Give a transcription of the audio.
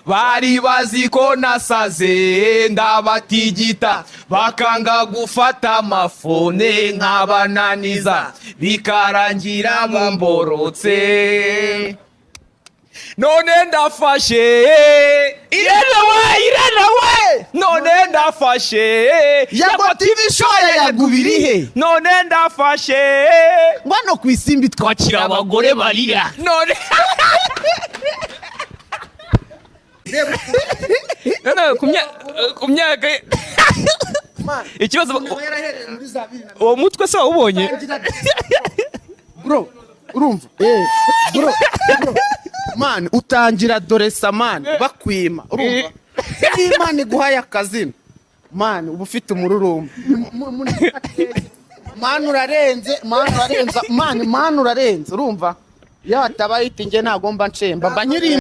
bari baziko nasaze ndabatigita bakanga gufata amafone nk'abananiza bikarangira bamborotse none ndafashe Irene we none ndafashe Yago TV show yagubirihe none ndafashe ngwano kwisimbi twakira abagore barira none kumyaka ikibazo uwo mutwe se ubonye bro urumva bro man utangira doresa man bakwima urumva imana iguhaye akazina man uba ufite umururumba man urarenze urumva iyo atabayite nge ntagomba ncemba mba nkiri